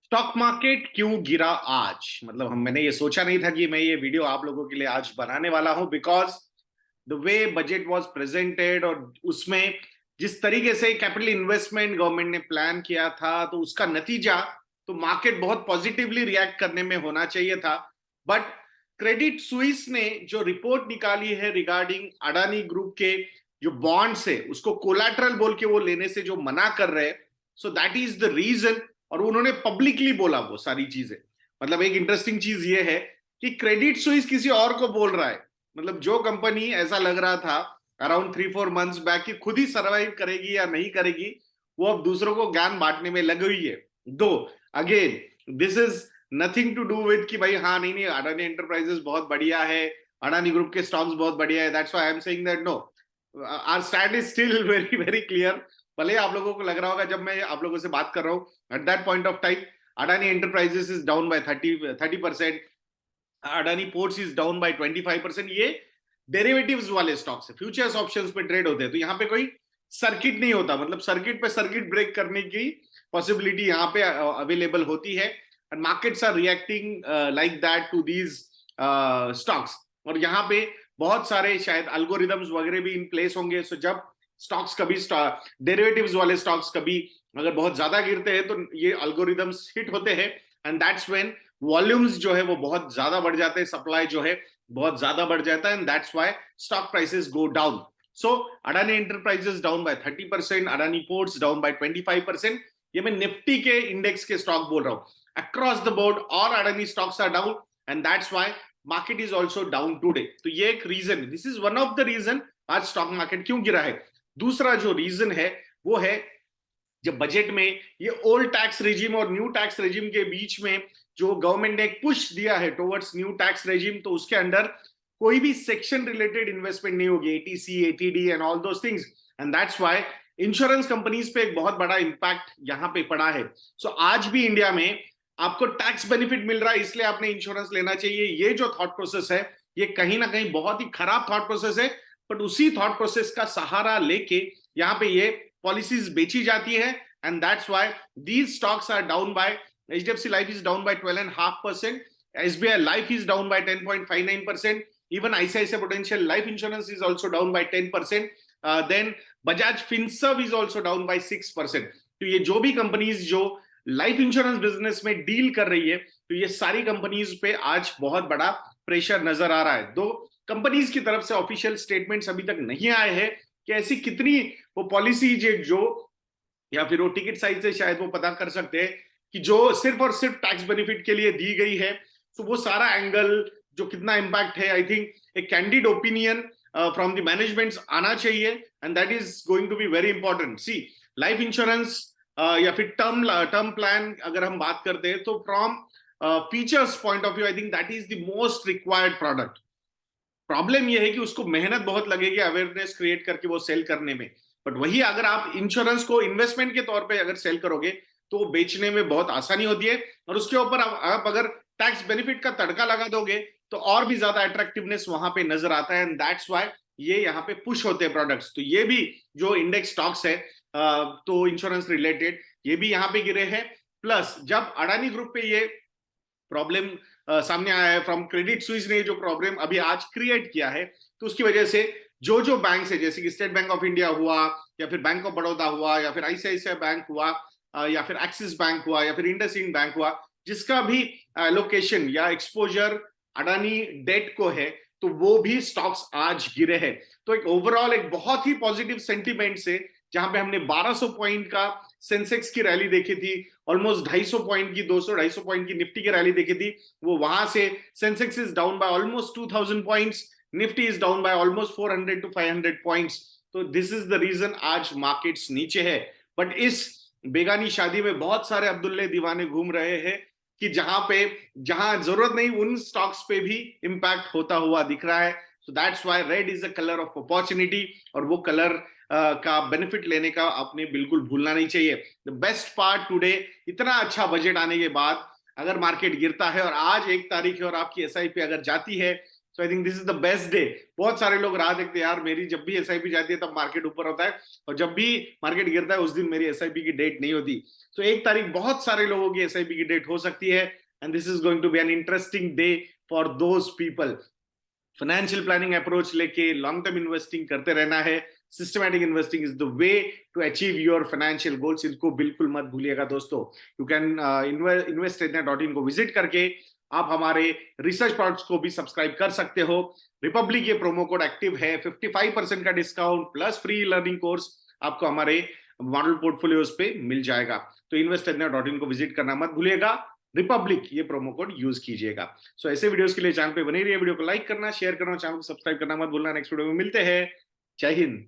Stock market क्यों गिरा आज? मतलब हम मैंने ये सोचा नहीं था कि मैं ये वीडियो आप लोगों के लिए आज बनाने वाला हूं, because the way budget was presented और उसमें जिस तरीके से कैपिटल इन्वेस्टमेंट गवर्नमेंट ने प्लान किया था, तो उसका नतीजा तो मार्केट बहुत पॉजिटिवली रिएक्ट करने में होना चाहिए था। बट क्रेडिट स्विस ने जो रिपोर्ट निकाली है रिगार्डिंग अडानी ग्रुप के जो बॉन्ड्स है उसको कोलैटरल बोल के वो लेने से जो मना कर रहे हैं, so that is the reason. और उन्होंने पब्लिकली बोला वो सारी चीजें। मतलब एक इंटरेस्टिंग चीज ये है कि क्रेडिट स्विस किसी और को बोल रहा है। मतलब जो कंपनी ऐसा लग रहा था अराउंड 3-4 मंथ्स बैक कि खुद ही सर्वाइव करेगी या नहीं करेगी, वो अब दूसरों को ज्ञान बांटने में लगी हुई है। दो, again this is nothing to do with कि भाई हाँ नहीं नहीं अडानी एंटरप्राइजेस बहुत बढ़िया है, अडानी ग्रुप के स्टॉक्स बहुत बढ़िया है। That's why I am saying that no, our stand is still very very clear. भले आप लोगों को लग रहा होगा जब मैं आप लोगों से बात कर रहा हूं at that point of time Adani enterprises is down by 30%, Adani ports is down by 25%। ये डेरिवेटिव्स वाले स्टॉक्स है, फ्यूचर्स ऑप्शंस पे ट्रेड होते हैं, तो यहाँ पे कोई सर्किट नहीं होता। मतलब सर्किट पे सर्किट ब्रेक करने की पॉसिबिलिटी यहाँ पे अवेलेबल होती है and markets are reacting like that to these stocks. और यहाँ पे बहुत सारे शायद अल्गोरिदम्स वगैरह भी इन प्लेस होंगे। सो जब स्टॉक्स कभी डेरिवेटिव्स वाले स्टॉक्स कभी अगर बहुत ज्यादा गिरते हैं तो ये अल्गोरिदम्स हिट होते हैं एंड दैट्स व्हेन वॉल्यूम्स जो है वो बहुत ज्यादा बढ़ जाते हैं, सप्लाई जो है बहुत ज्यादा बढ़ जाता है and that's why stock prices go down. So Adani enterprises down by 30%, Adani ports down by 25%। ये मैं निफ्टी के इंडेक्स के स्टॉक बोल रहा हूं। अक्रॉस द बोर्ड और Adani stocks are down and that's why market is also down today. तो ये एक reason, this is one of the reason आज स्टॉक मार्केट क्यों गिरा है। दूसरा जो रीजन है वो है जब बजट में ये ओल्ड टैक्स रेजिम और न्यू टैक्स रेजिम के बीच में जो गवर्नमेंट ने एक पुश दिया है टुवर्ड्स न्यू टैक्स रेजिम, तो उसके अंदर कोई भी सेक्शन रिलेटेड इन्वेस्टमेंट नहीं होगी, ATC ATD and all those things. And that's why insurance companies पे एक बहुत बड़ा इंपैक्ट यहाँ पे पड़ा है। सो आज भी इंडिया में आपको टैक्स बेनिफिट मिल रहा है इसलिए आपने इंश्योरेंस लेना चाहिए, ये जो थॉट प्रोसेस है ये कहीं ना कहीं बहुत ही खराब थॉट प्रोसेस है। बट उसी थॉट प्रोसेस का सहारा लेके यहाँ पे ये पॉलिसीज बेची जाती है and that's why these stocks are down by HDFC Life is down by 12.5%, SBI Life is down by 10.59%, even ICICI Prudential Life Insurance is also down by 10%, then Bajaj Finserv is also down by 6%। तो ये जो भी companies जो life insurance business में deal कर रही है, तो ये सारी कंपनीज पे आज बहुत बड़ा प्रेशर नजर आ रहा है। दो कंपनीज की तरफ से ऑफिशियल स्टेटमेंट्स अभी तक नहीं आए हैं कि ऐसी कितनी वो पॉलिसी जो, या फिर वो टिकट साइज से शायद वो पता कर सकते हैं कि जो सिर्फ और सिर्फ टैक्स बेनिफिट के लिए दी गई है, तो वो सारा एंगल जो कितना इंपैक्ट है, आई थिंक एक candid opinion from the management आना चाहिए and that is going to be very important. See life insurance या फिर टर्म प्लान अगर हम बात करते हैं तो from features point of view I think that is the most required product. Problem यह है कि उसको मेहनत बहुत लगेगी अवेयरनेस क्रिएट करके वो सेल करने में। बट वही अगर आप इंश्योरेंस को इन्वेस्टमेंट के तौर पे अगर सेल करोगे तो वो बेचने में बहुत आसानी होती है और उसके ऊपर आप अगर टैक्स बेनिफिट का तड़का लगा दोगे तो और भी ज्यादा अट्रैक्टिवनेस वहां पे नजर आता है एंड दैट्स व्हाई ये यहाँ पे पुश होते हैं प्रोडक्ट्स। तो ये भी जो इंडेक्स स्टॉक्स है तो इंश्योरेंस रिलेटेड ये भी यहाँ पे गिरे हैं। प्लस जब अडानी ग्रुप पे ये प्रॉब्लम सामने आया है फ्रॉम क्रेडिट स्विस ने जो प्रॉब्लम अभी आज क्रिएट किया है, तो उसकी वजह से जो बैंक है जैसे कि स्टेट बैंक ऑफ इंडिया हुआ या फिर बैंक ऑफ बड़ौदा हुआ या फिर आईसीआईसीआई बैंक हुआ या फिर एक्सिस बैंक हुआ या फिर इंडसइंड बैंक हुआ, जिसका भी लोकेशन या एक्सपोजर अडानी डेट को है, तो वो भी स्टॉक्स आज गिरे हैं। तो एक ओवरऑल एक बहुत ही पॉजिटिव सेंटीमेंट से जहां पे हमने 1200 पॉइंट का सेंसेक्स की रैली देखी थी, ऑलमोस्ट 250 पॉइंट की 200-250 पॉइंट की निफ्टी की रैली देखी थी, वो वहां से Sensex is down by almost 2000 points, Nifty is down by almost 400 to 500 points. तो दिस इज द रीजन आज मार्केट्स नीचे है। बट इस बेगानी शादी में बहुत सारे अब्दुल्ले दीवाने घूम रहे हैं कि जहां जरूरत नहीं उन स्टॉक्स पे भी इंपैक्ट होता हुआ दिख रहा है। So that's why red is a colour of opportunity और वो कलर का बेनिफिट लेने का आपने बिल्कुल भूलना नहीं चाहिए। द बेस्ट पार्ट टुडे, इतना अच्छा बजट आने के बाद अगर मार्केट गिरता है और आज 1 तारीख है और आपकी एसआईपी अगर जाती है so I think this is the best day. बहुत सारे लोग राह देखते हैं यार, मेरी जब भी एसआईपी जाती है तब मार्केट ऊपर होता है, और जब भी मार्केट गिरता है उस दिन मेरी एसआईपी की डेट नहीं होती। तो 1 तारीख बहुत सारे लोगों की एसआईपी की डेट हो सकती है, and this is going to be an interesting day for those people. Financial planning approach लेके लॉन्ग टर्म इन्वेस्टिंग करते रहना है। Systematic investing is the way to achieve your financial goals. इनको बिल्कुल मत भूलिएगा दोस्तों। यू कैन investindia.in को विजिट करके आप हमारे रिसर्च प्रोडक्ट्स को भी सब्सक्राइब कर सकते हो। रिपब्लिक ये प्रोमो कोड एक्टिव है, 55% का discount plus free learning course आपको हमारे मॉडल पोर्टफोलियोज पे मिल जाएगा। तो investindia.in को विजिट करना मत भूलिएगा, रिपब्लिक ये प्रोमो कोड यूज कीजिएगा। सो ऐसे वीडियोस के लिए चैनल पे बने रहिए, वीडियो को लाइक करना, शेयर करना, चैनल को सब्सक्राइब करना मत भूलना। नेक्स्ट वीडियो में मिलते हैं। जय हिंद।